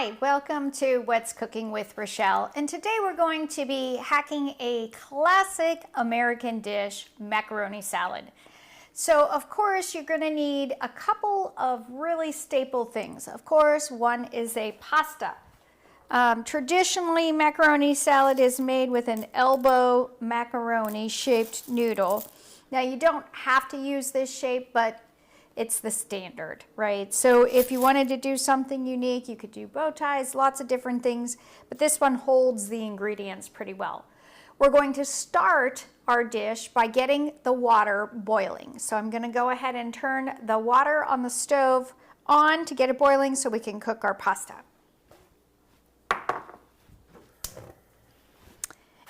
Hi, welcome to What's Cooking with Rochelle, and today we're going to be hacking a classic American dish, macaroni salad. So of course you're going to need a couple of really staple things. Of course, one is a pasta. Traditionally, macaroni salad is made with an elbow macaroni shaped noodle. Now you don't have to use this shape, but it's the standard, right? So if you wanted to do something unique, you could do bow ties, lots of different things, but this one holds the ingredients pretty well. We're going to start our dish by getting the water boiling. So I'm going to go ahead and turn the water on the stove on to get it boiling so we can cook our pasta.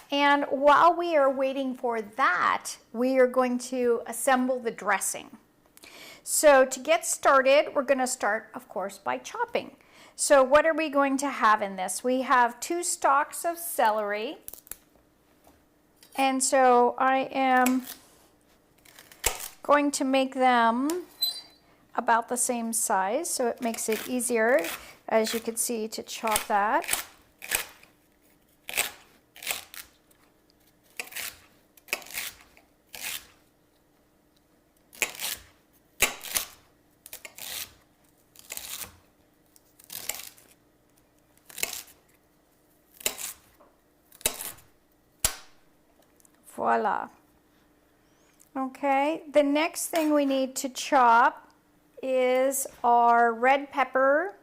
And while we are waiting for that, we are going to assemble the dressing. So to get started, we're going to start, of course, by chopping. So what are we going to have in this? We have 2 stalks of celery. And so I am going to make them about the same size, so it makes it easier, as you can see, to chop that. Voila. Okay, the next thing we need to chop is our red pepper.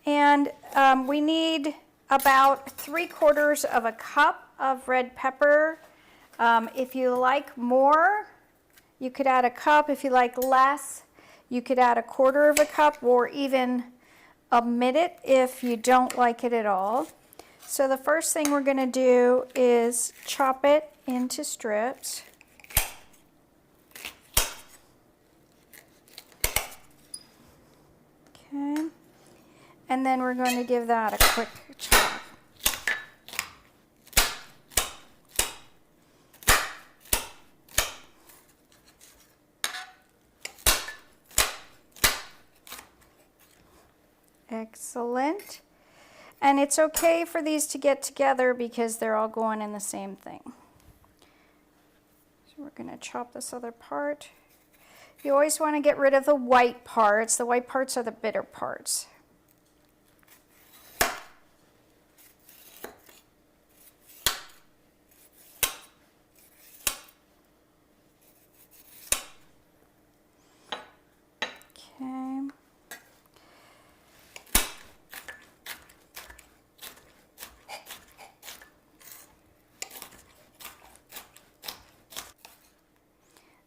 And we need about 3/4 of a cup of red pepper. If you like more, you could add a cup. If you like less, you could add 1/4 of a cup, or even omit it if you don't like it at all. So the first thing we're going to do is chop it into strips. Okay. And then we're going to give that a quick chop. Excellent. And it's okay for these to get together because they're all going in the same thing. So we're going to chop this other part. You always want to get rid of the white parts. The white parts are the bitter parts. Okay.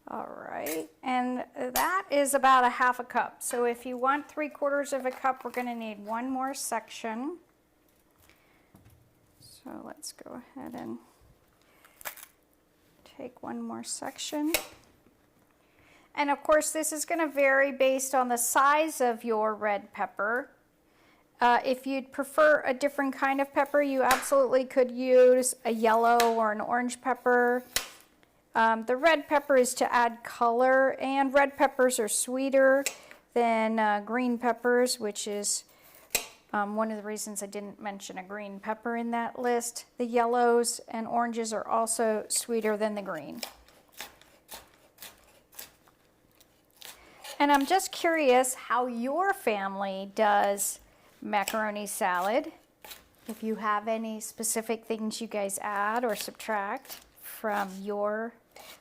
All right, and that is about 1/2 cup. So if you want 3/4 of a cup, we're going to need one more section. So let's go ahead and take one more section. And of course, this is going to vary based on the size of your red pepper. If you'd prefer a different kind of pepper, you absolutely could use a yellow or an orange pepper. The red pepper is to add color, and red peppers are sweeter than green peppers, which is one of the reasons I didn't mention a green pepper in that list. The yellows and oranges are also sweeter than the green. And I'm just curious how your family does macaroni salad. If you have any specific things you guys add or subtract from your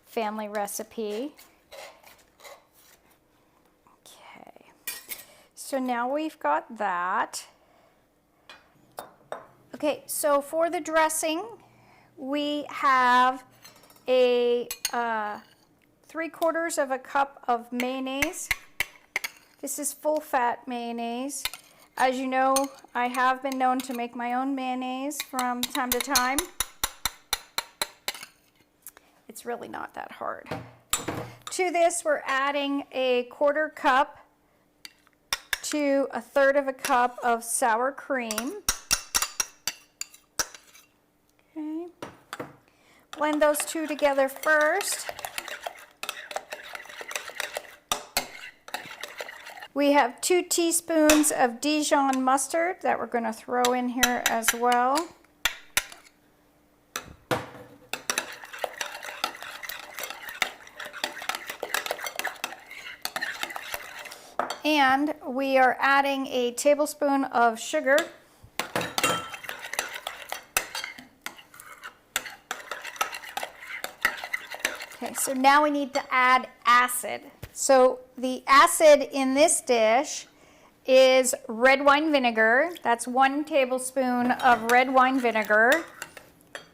family recipe. Okay, so now we've got that. Okay, so for the dressing, we have a 3/4 of a cup of mayonnaise. This is full fat mayonnaise. As you know, I have been known to make my own mayonnaise from time to time. It's really not that hard. To this, we're adding a 1/4 cup to 1/3 of a cup of sour cream. Okay. Blend those two together first. We have 2 teaspoons of Dijon mustard that we're going to throw in here as well. And we are adding a tablespoon of sugar. Okay, so now we need to add acid. So the acid in this dish is red wine vinegar. That's 1 tablespoon of red wine vinegar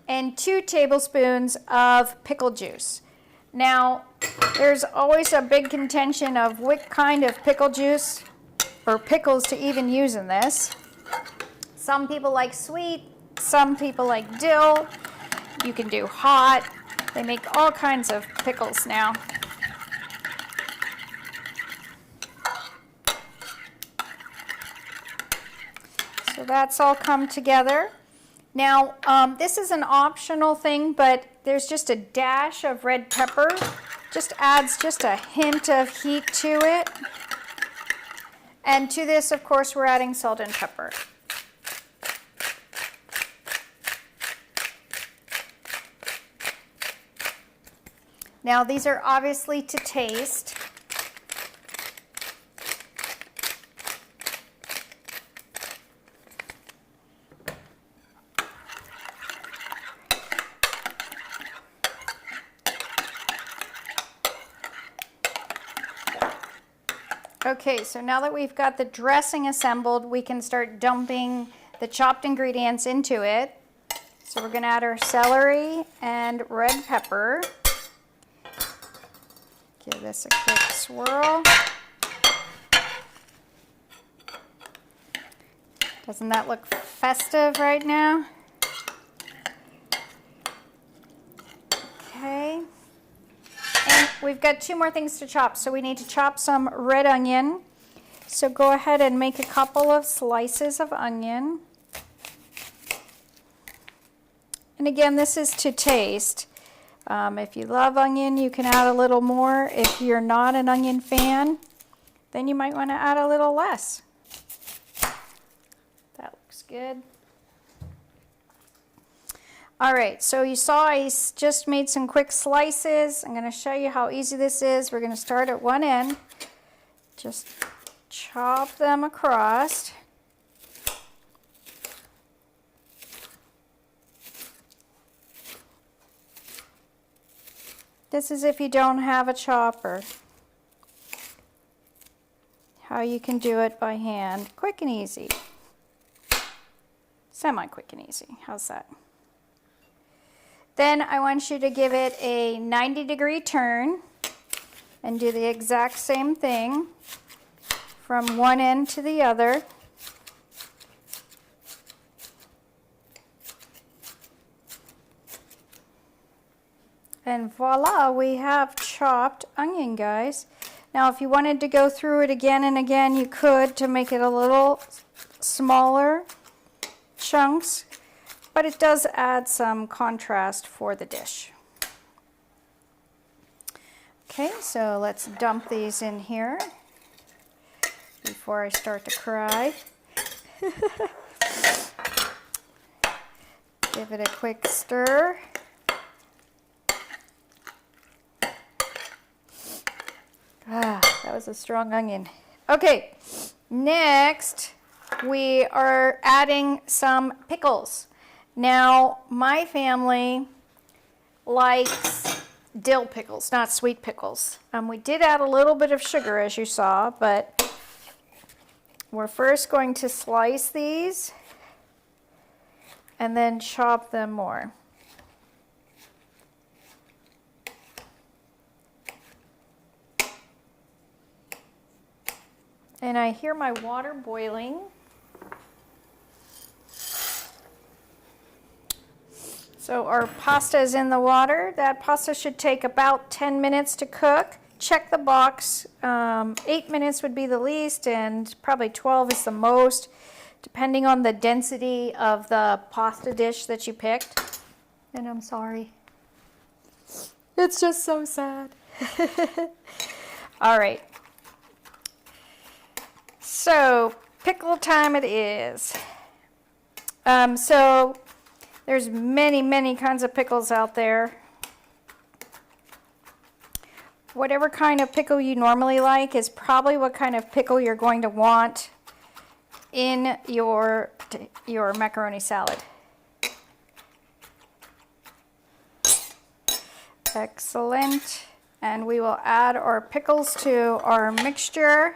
and 2 tablespoons of pickle juice. Now, there's always a big contention of what kind of pickle juice or pickles to even use in this. Some people like sweet, some people like dill. You can do hot. They make all kinds of pickles now. So that's all come together. Now, this is an optional thing, but there's just a dash of red pepper. Just adds just a hint of heat to it. And to this, of course, we're adding salt and pepper. Now, these are obviously to taste. Okay, so now that we've got the dressing assembled, we can start dumping the chopped ingredients into it. So we're going to add our celery and red pepper. Give this a quick swirl. Doesn't that look festive right now? Okay. And we've got 2 more things to chop. So we need to chop some red onion. So go ahead and make a couple of slices of onion. And again, this is to taste. If you love onion, you can add a little more. If you're not an onion fan, then you might want to add a little less. That looks good. All right, so you saw I just made some quick slices. I'm going to show you how easy this is. We're going to start at one end. Just chop them across. This is if you don't have a chopper. How you can do it by hand. Quick and easy. Semi-quick and easy. How's that? Then I want you to give it a 90-degree turn and do the exact same thing from one end to the other. And voila, we have chopped onion, guys. Now, if you wanted to go through it again and again, you could to make it a little smaller chunks, but it does add some contrast for the dish. Okay, so let's dump these in here before I start to cry. Give it a quick stir. That was a strong onion. Okay, next we are adding some pickles. Now, my family likes dill pickles, not sweet pickles. We did add a little bit of sugar, as you saw, but we're first going to slice these and then chop them more. And I hear my water boiling. So our pasta is in the water. That pasta should take about 10 minutes to cook. Check the box. 8 minutes would be the least, and probably 12 is the most, depending on the density of the pasta dish that you picked. And I'm sorry. It's just so sad. All right. So pickle time it is. So there's many kinds of pickles out there. Whatever kind of pickle you normally like is probably what kind of pickle you're going to want in your macaroni salad. Excellent. And we will add our pickles to our mixture.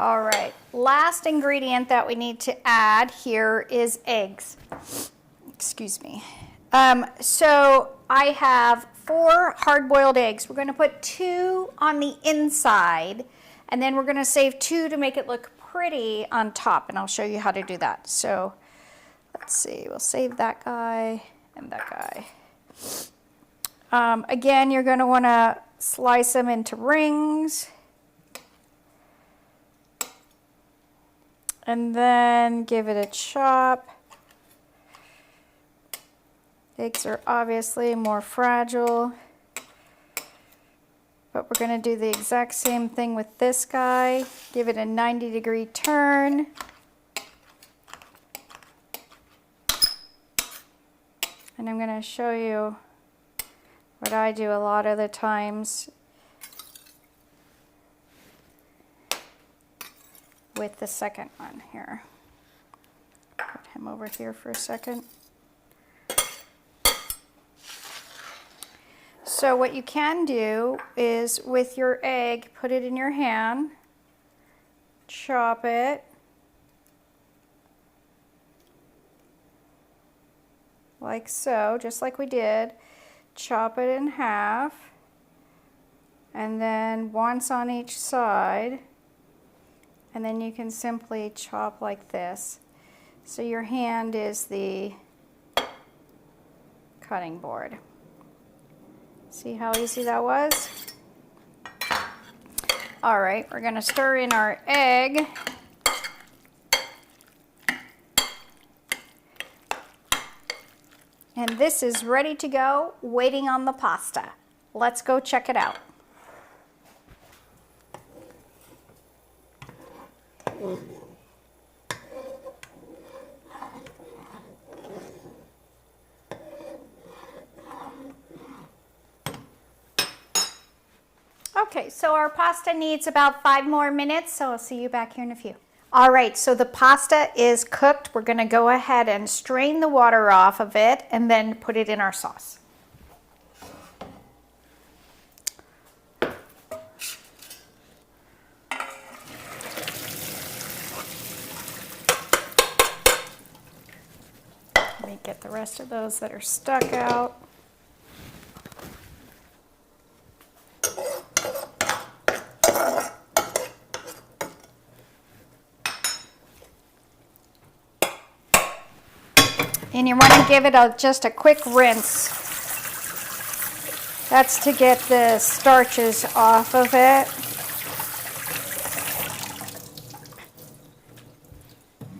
All right, last ingredient that we need to add here is eggs. Excuse me. So I have 4 hard-boiled eggs. We're going to put 2 on the inside, and then we're going to save 2 to make it look pretty on top, and I'll show you how to do that. So let's see, we'll save that guy and that guy. Again, you're going to want to slice them into rings. And then give it a chop. Eggs are obviously more fragile, but we're going to do the exact same thing with this guy. Give it a 90-degree turn. And I'm going to show you what I do a lot of the times with the second one here. Put him over here for a second. So what you can do is with your egg, put it in your hand, chop it, like so, just like we did. Chop it in half, and then once on each side. And then you can simply chop like this. So your hand is the cutting board. See how easy that was? All right, we're going to stir in our egg. And this is ready to go, waiting on the pasta. Let's go check it out. Okay, so our pasta needs about 5 more minutes, so I'll see you back here in a few. All right, so the pasta is cooked. We're going to go ahead and strain the water off of it and then put it in our sauce. Let me get the rest of those that are stuck out. And you want to give it just a quick rinse. That's to get the starches off of it.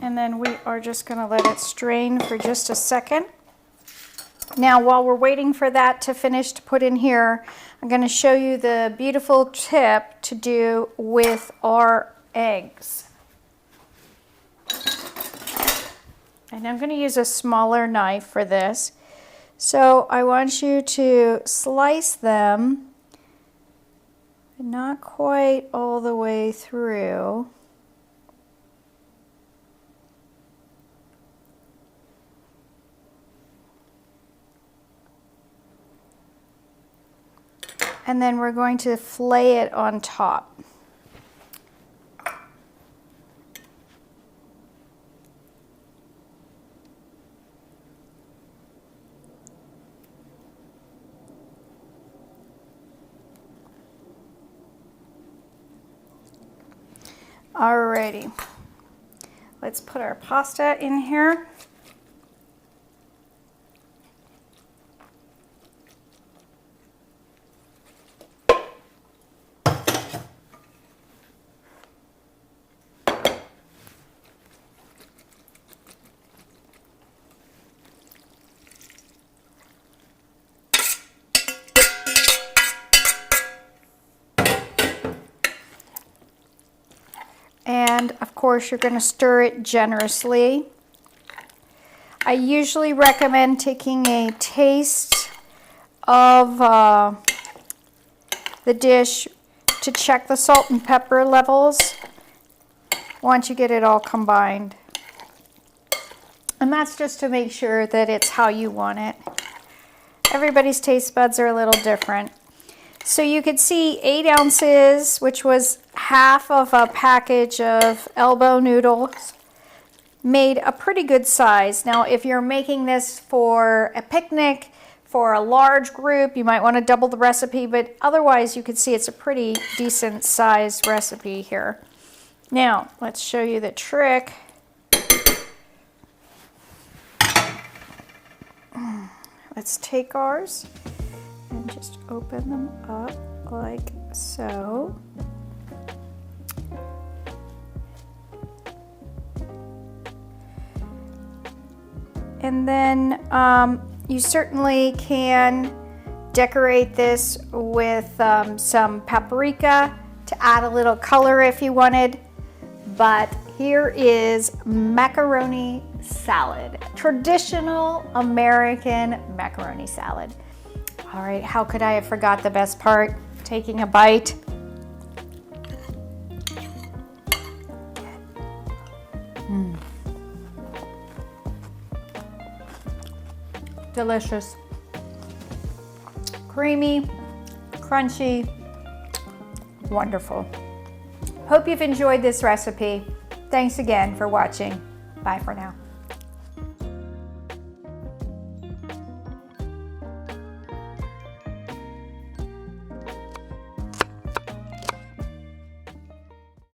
And then we are just going to let it strain for just a second. Now, while we're waiting for that to finish to put in here, I'm going to show you the beautiful tip to do with our eggs. And I'm going to use a smaller knife for this. So I want you to slice them, not quite all the way through. And then we're going to fillet it on top. Alrighty, let's put our pasta in here. And of course, you're going to stir it generously. I usually recommend taking a taste of the dish to check the salt and pepper levels once you get it all combined. And that's just to make sure that it's how you want it. Everybody's taste buds are a little different. So you could see 8 ounces, which was half of a package of elbow noodles, made a pretty good size. Now, if you're making this for a picnic, for a large group, you might want to double the recipe, but otherwise you can see it's a pretty decent sized recipe here. Now, let's show you the trick. Let's take ours and just open them up like so. And then you certainly can decorate this with some paprika to add a little color if you wanted. But here is macaroni salad, traditional American macaroni salad. All right, how could I have forgot the best part? Taking a bite. Delicious. Creamy, crunchy, wonderful. Hope you've enjoyed this recipe. Thanks again for watching. Bye for now.